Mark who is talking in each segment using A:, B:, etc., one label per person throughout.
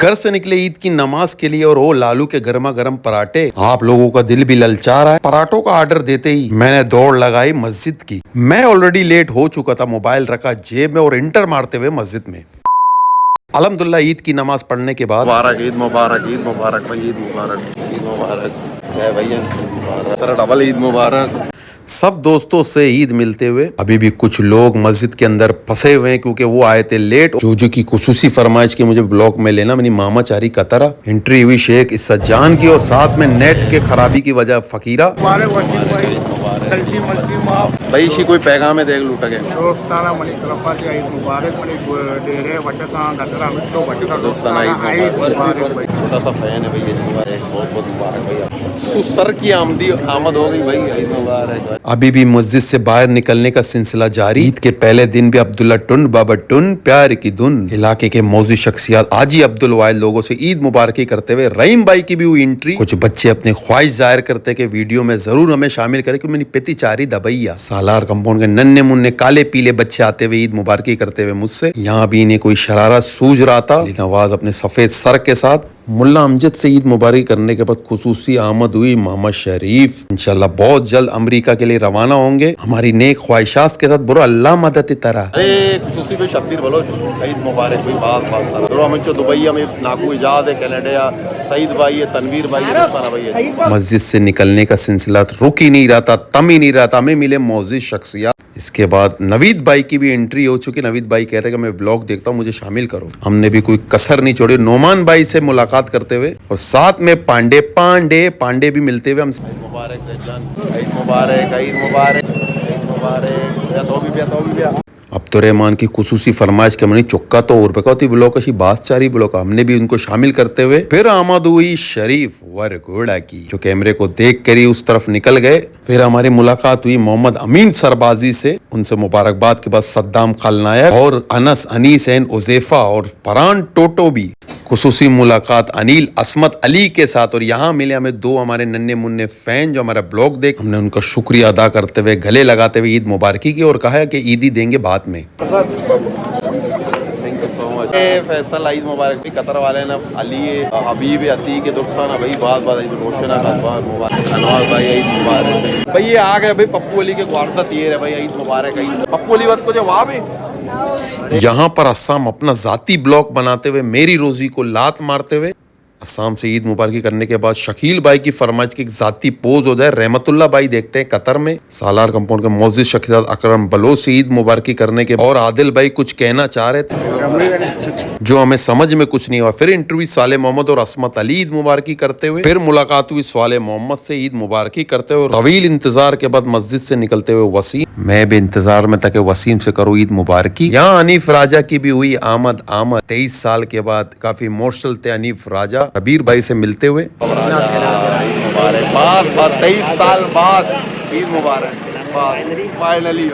A: घर से निकले ईद की नमाज के लिए और वो लालू के गर्मा गर्म पराठे। आप लोगों का दिल भी ललचा रहा है। पराठों का ऑर्डर देते ही मैंने दौड़ लगाई मस्जिद की। मैं ऑलरेडी लेट हो चुका था, मोबाइल रखा जेब में और इंटर मारते हुए मस्जिद में। अल्हम्दुलिल्लाह ईद की नमाज पढ़ने के बाद
B: मुबारक, ईद मुबारक, ईद मुबारक भाई, ईद मुबारक, ईद मुबारक भैया, मुबारक, डबल ईद मुबारक।
A: सब दोस्तों से ईद मिलते हुए अभी भी कुछ लोग मस्जिद के अंदर फंसे हुए हैं क्योंकि वो आए थे लेट। जो की खुसूसी फरमाइश की मुझे ब्लॉग में लेना, मेरी मामा चारी कतरा एंट्री हुई शेख इस्सत जान की और साथ में नेट के खराबी की वजह फकीरा।
B: भाई इसी कोई पैगाम है देख लूट के छोटा सा फैन है भैया, बहुत बहुत मुबारक भैया, सर की आमद हो गई भाई, मुबारक।
A: अभी भी मस्जिद से बाहर निकलने का सिलसिला जारी। ईद के पहले दिन भी अब्दुल्ला टुन बाबा टुन प्यार की धुन। इलाके के मौजूद शख्सियत आजी अब्दुल वाहिद लोगों से ईद मुबारकी करते हुए रहीम भाई की भी हुई एंट्री। कुछ बच्चे अपनी ख्वाहिश जाहिर करते कि वीडियो में जरूर हमें शामिल करें क्योंकि मेरी पेती चारी दबैया। सालार कंपाउंड के नन्हे मुन्ने काले पीले बच्चे आते हुए ईद मुबारकी करते हुए मुझसे। यहाँ भी इन्हें कोई शरारत सूझ रहा था। नवाज अपने सफेद सर के साथ मुल्ला अमजद से ईद मुबारक करने के बाद खुसूसी आमद हुई मामा शरीफ। इंशाल्लाह बहुत जल्द अमेरिका के लिए रवाना होंगे हमारी नेक ख्वाहिशात के साथ। बुरा अल्लाह मदद तरह
B: खुसूसी पे शब्बीर बलोच ईद मुबारक भाई, बात हमें दुबई में नाकू इजाद है, कनाडा सईद भाई है, तनवीर भाई है।
A: मस्जिद से निकलने का सिलसिला रुक ही नहीं रहा था, तम ही नहीं रहा था। हमें मिले मौजूद शख्सियत। इसके बाद नवीद भाई की भी एंट्री हो चुकी। नवीद भाई कहते हैं कि मैं ब्लॉग देखता हूँ, मुझे शामिल करो। हमने भी कोई कसर नहीं छोड़ी नोमान भाई से मुलाकात करते हुए और साथ में पांडे पांडे पांडे भी मिलते हुए हम।
B: मुबारक ईद मुबारक, ईद मुबारक, ईद मुबारक।
A: अब्दुर्रहमान की खुसूसी फरमाइश के मनी चुक्का तो और बेकौती ब्लॉक की बात चारी ब्लॉक हमने भी उनको शामिल करते हुए फिर आमद हुई शरीफ वर घोड़ा की, जो कैमरे को देख कर ही उस तरफ निकल गए। फिर हमारी मुलाकात हुई मोहम्मद अमीन सरबाजी से। उनसे मुबारकबाद के बाद सद्दाम खलनायक और अनस अनीस एन उज़ैफा और फरहान टोटो भी। खुसूसी मुलाकात अनिल असमत अली के साथ और यहाँ मिले हमें दो हमारे नन्हे मुन्ने फैन जो हमारा ब्लॉग देख। हमने उनका शुक्रिया अदा करते हुए गले लगाते हुए ईद मुबारकी की और कहा है कि ईदी देंगे बाद में।
B: फैसल ईद मुबारक भी कतर वाले ना अली हबीब अतीक दुस्ताना भाई, बात बात रोशन मुबारक भाई, ईद मुबारक भाई। ये आ गए भाई पप्पू अली के वारसत ये है भाई, ईद मुबारक। पप्पू अली वक्त को जो वहाँ भी
A: यहाँ पर अस्साम अपना जाती ब्लॉग बनाते हुए मेरी रोजी को लात मारते हुए अस्साम से ईद मुबारकी करने के बाद शकील भाई की फरमाइश की जाती पोज हो जाए। रहमतुल्लाह भाई देखते हैं कतर में। सालार कंपाउंड के मौजूद शख्सियत अकरम बलोच से ईद मुबारकी करने के और आदिल भाई कुछ कहना चाह रहे थे जो हमें समझ में कुछ नहीं हुआ। फिर इंटरव्यू साले मोहम्मद और असमत अली ईद मुबारकी करते हुए। फिर मुलाकात हुई साले मोहम्मद से ईद मुबारकी करते हुए। तवील इंतजार के बाद मस्जिद से निकलते हुए वसीम। मैं भी इंतजार में था कि वसीम से करूँ ईद मुबारकी। यहाँ अनीफ राजा की भी हुई आमद। 23 साल के बाद काफी इमोशनल थे अनीफ राजा कबीर भाई से मिलते हुए।
B: 23 साल बाद ईद मुबारक फाइनली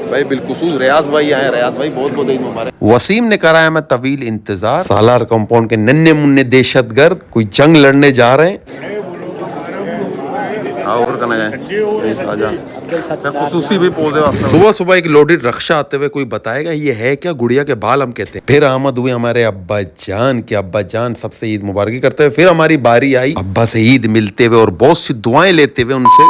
B: भाई बिल्कुसूस रियाज भाई आए। रियाज भाई बहुत बहुत ईद मुबारक।
A: वसीम ने कराया मैं तवील इंतजार। सालार कंपाउंड के नन्हे मुन्ने दहशतगर्द कोई जंग लड़ने जा रहे हैं। सुबह सुबह एक लोडेड रक्षा आते हुए कोई बताएगा ये है क्या, गुड़िया के बाल हम कहते हैं। फिर आमद हुए हमारे अब्बा जान के। अब्बा जान सबसे ईद मुबारकी करते हुए। फिर हमारी बारी आई अब्बा से ईद मिलते हुए और बहुत सी दुआएं लेते हुए उनसे।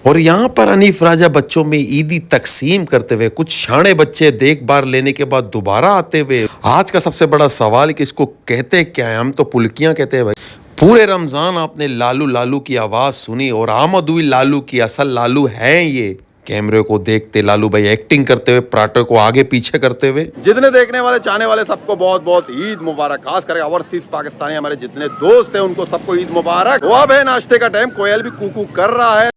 A: और यहाँ पर अनीफ राजा बच्चों में ईदी तकसीम करते हुए कुछ शाणे बच्चे देख बार लेने के बाद दोबारा आते हुए। आज का सबसे बड़ा सवाल कि इसको कहते क्या है, हम तो पुलकियां कहते हैं भाई। पूरे रमजान आपने लालू लालू की आवाज सुनी और आमद हुई लालू की। असल लालू हैं ये। कैमरे को देखते लालू भाई एक्टिंग करते हुए पराठे को आगे पीछे करते हुए।
B: जितने देखने वाले चाहने वाले सबको बहुत बहुत ईद मुबारक। खास करके ओवरसीज पाकिस्तानी हमारे जितने दोस्त हैं उनको सबको ईद मुबारक। वो अब है नाश्ते का टाइम, कोयल भी कूकू कर रहा है।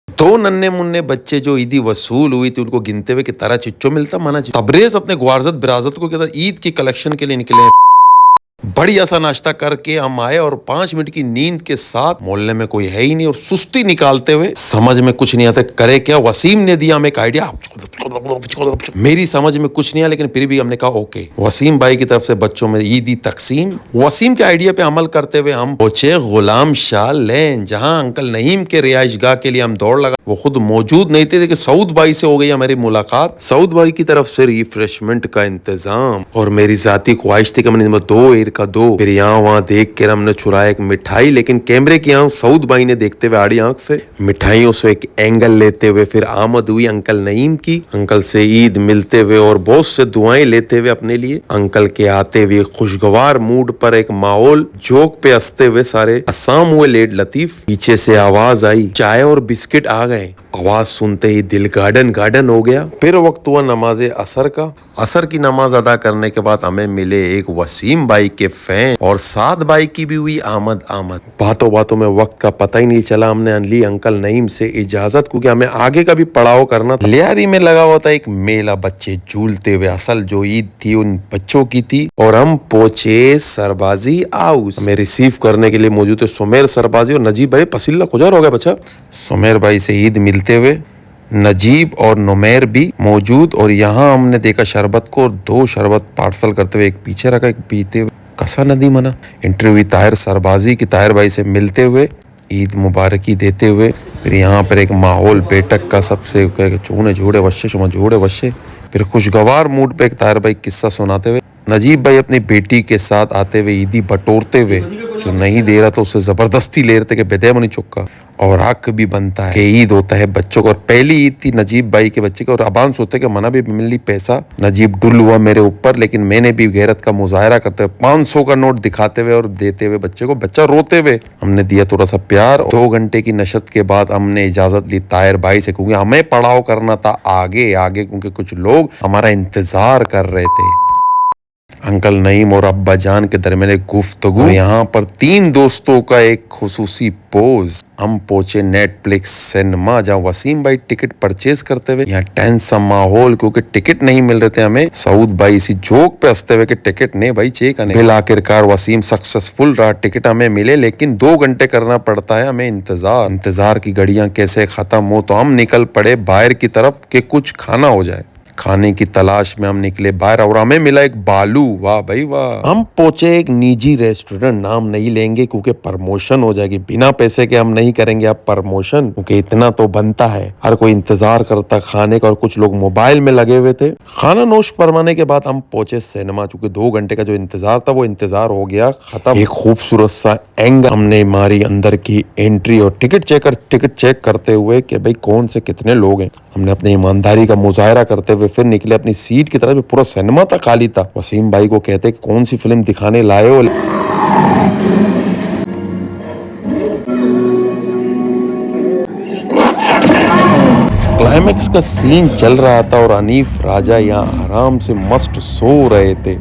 A: दो नन्हे मुन्ने बच्चे जो ईदी वसूल हुई थी उनको गिनते हुए कि तारा चिच्चो मिलता माना। तबरेज अपने ग्वारजत बिराजत को कहता ईद की कलेक्शन के लिए निकले। बढ़िया सा नाश्ता करके हम आए और 5 मिनट की नींद के साथ मोहल्ले में कोई है ही नहीं और सुस्ती निकालते हुए समझ में कुछ नहीं आता करे क्या। वसीम ने दिया हमें एक आइडिया, मेरी समझ में कुछ नहीं आया लेकिन फिर भी हमने कहा ओके। वसीम भाई की तरफ से बच्चों में ईदी तकसीम। वसीम के आइडिया पे अमल करते हुए हम पहुंचे गुलाम शाह लेन, जहां अंकल नईम के रिहाइशगाह के लिए हम दौड़ लगा। वो खुद मौजूद नहीं थे कि सऊद भाई से हो गई हमारी मुलाकात। सऊद भाई की तरफ से रिफ्रेशमेंट का इंतजाम और मेरी जाती ख्वाहिश थी कि मैंने 2 ईर का 2। फिर यहाँ वहाँ देख कर हमने छुराया एक मिठाई, लेकिन कैमरे की आंख सऊद भाई ने देखते हुए आड़ी आंख से मिठाइयों से एक एंगल लेते हुए फिर आमद हुई अंकल नईम की। अंकल से ईद मिलते हुए और बहुत से दुआएं लेते हुए अपने लिए। अंकल के आते हुए खुशगवार मूड पर एक माहौल, जोक पे हंसते हुए सारे अस्साम हुए लेट लतीफ। पीछे से आवाज आई, चाय और बिस्किट आ गए। आवाज सुनते ही दिल गार्डन गार्डन हो गया। फिर वक्त हुआ नमाज असर का। असर की नमाज अदा करने के बाद हमें मिले एक वसीम भाई के फैन और साद भाई की भी हुई आमद। बातों बातों में वक्त का पता ही नहीं चला। हमने ली अंकल नईम से इजाजत, क्योंकि हमें आगे का भी पड़ाव करना था। लियारी में लगा हुआ था एक मेला, बच्चे झूलते हुए। असल जो ईद थी उन बच्चों की थी। और हम पहुंचे सरबाजी हाउस। हमें रिसीव करने के लिए मौजूद थे सुमेर सरबाजी और नजीब भाई। पसीला खुजार हो गया बच्चा। सुमेर भाई से ईद मिलते हुए नजीब और नुमेर भी मौजूद। और यहाँ हमने देखा शरबत को, 2 शरबत पार्सल करते हुए, एक पीछे रखा एक पीते हुए। कसा नदी मना। इंटरव्यू ताहिर सरबाजी की ताहिर भाई से मिलते हुए ईद मुबारकी देते हुए। फिर यहाँ पर एक माहौल बैठक का, सबसे चूने झूड़े वश्य शुमा झूड़े वश्य। फिर खुशगवार मूड पे एक ताहिर भाई किस्सा सुनाते हुए। नजीब भाई अपनी बेटी के साथ आते हुए ईदी बटोरते हुए, जो नहीं दे रहा था उससे जबरदस्ती ले रहे थे कि बेदे चुक्का। और हक भी बनता है कि ईद होता है बच्चों को। और पहली ईद थी नजीब भाई के बच्चे की और अबान सोचते कि मना भी मिल ली पैसा। नजीब डुल हुआ मेरे ऊपर, लेकिन मैंने भी गैरत का मुजाहरा करते हुए 500 का नोट दिखाते हुए और देते हुए बच्चे को, बच्चा रोते हुए हमने दिया थोड़ा सा प्यार। 2 घंटे की नशत के बाद हमने इजाजत ली ताहिर भाई से, क्योंकि हमें पड़ाव करना था आगे आगे, क्योंकि कुछ लोग हमारा इंतजार कर रहे थे। अंकल नईम और अब्बा जान के दरमियान एक गुफ्तगू। यहाँ पर 3 दोस्तों का एक खुसूसी पोज। हम पहुंचे नेटफ्लिक्स सिनेमा, जहाँ वसीम भाई टिकट परचेज करते हुए। यहाँ टेंस सा माहौल, क्योंकि टिकट नहीं मिल रहे थे हमें। सऊद भाई इसी जोक पे हंसते हुए कि टिकट नहीं भाई, चेक आने। फिर आखिरकार वसीम सक्सेसफुल रहा, टिकट हमें मिले, लेकिन 2 घंटे करना पड़ता है हमें इंतजार की घड़ियां कैसे खत्म हो। तो हम निकल पड़े बाहर की तरफ कि कुछ खाना हो जाए। खाने की तलाश में हम निकले बाहर और हमें मिला एक बालू। वाह भाई वाह। हम पहुंचे एक निजी रेस्टोरेंट, नाम नहीं लेंगे क्योंकि प्रमोशन हो जाएगी। बिना पैसे के हम नहीं करेंगे अब प्रमोशन, क्योंकि इतना तो बनता है। हर कोई इंतजार करता खाने का और कुछ लोग मोबाइल में लगे हुए थे। खाना नोश फरमाने के बाद हम पहुंचे सिनेमा, चूंकि 2 घंटे का जो इंतजार था वो इंतजार हो गया खत्म। एक खूबसूरत सा एंगल हमने मारी अंदर की एंट्री और टिकट चेक करते हुए कि भाई कौन से कितने लोग हैं। हमने अपनी ईमानदारी का मुजाहरा करते हुए फिर निकले अपनी सीट की तरफ। पूरा सिनेमा था खाली था। वसीम भाई को कहते कि कौन सी फिल्म दिखाने लाए हो। क्लाइमेक्स का सीन चल रहा था और हनीफ राजा यहाँ आराम से मस्त सो रहे थे।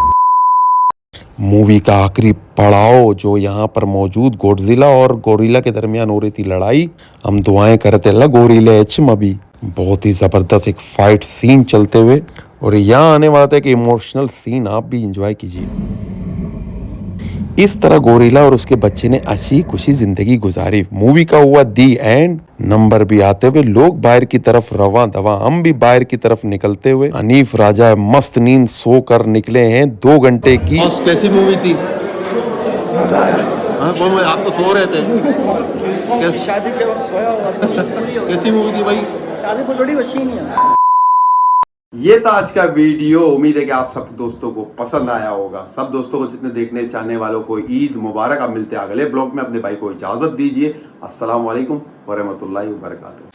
A: मूवी का आखिरी पड़ाव जो यहाँ पर मौजूद गॉडजिला और गोरिल्ला के दरमियान हो रही थी लड़ाई। हम दुआएं करते अल्लाह गोरिल्ला एचम। अभी बहुत ही जबरदस्त एक फाइट सीन चलते हुए और यहाँ आने वाला था एक इमोशनल सीन, आप भी एंजॉय कीजिए। इस तरह गोरिल्ला और उसके बच्चे ने अच्छी खुशी जिंदगी गुजारी। मूवी का हुआ दी एंड। नंबर भी आते हुए लोग बाहर की तरफ रवा दवा, हम भी बाहर की तरफ निकलते हुए। हनीफ राजा मस्त नींद सो कर निकले हैं 2 घंटे की।
B: कैसी मूवी थी? आप तो सो रहे थे।
C: शादी के वक्त सोया हुआ था।
B: कैसी मूवी थी भाई?
C: शादी को थोड़ी मशीन है।
A: ये था आज का वीडियो। उम्मीद है कि आप सब दोस्तों को पसंद आया होगा। सब दोस्तों को, जितने देखने चाहने वालों को ईद मुबारक। आप मिलते हैं अगले ब्लॉग में। अपने भाई को इजाजत दीजिए। अस्सलाम वालेकुम व रहमतुल्लाहि व बरकातुहू।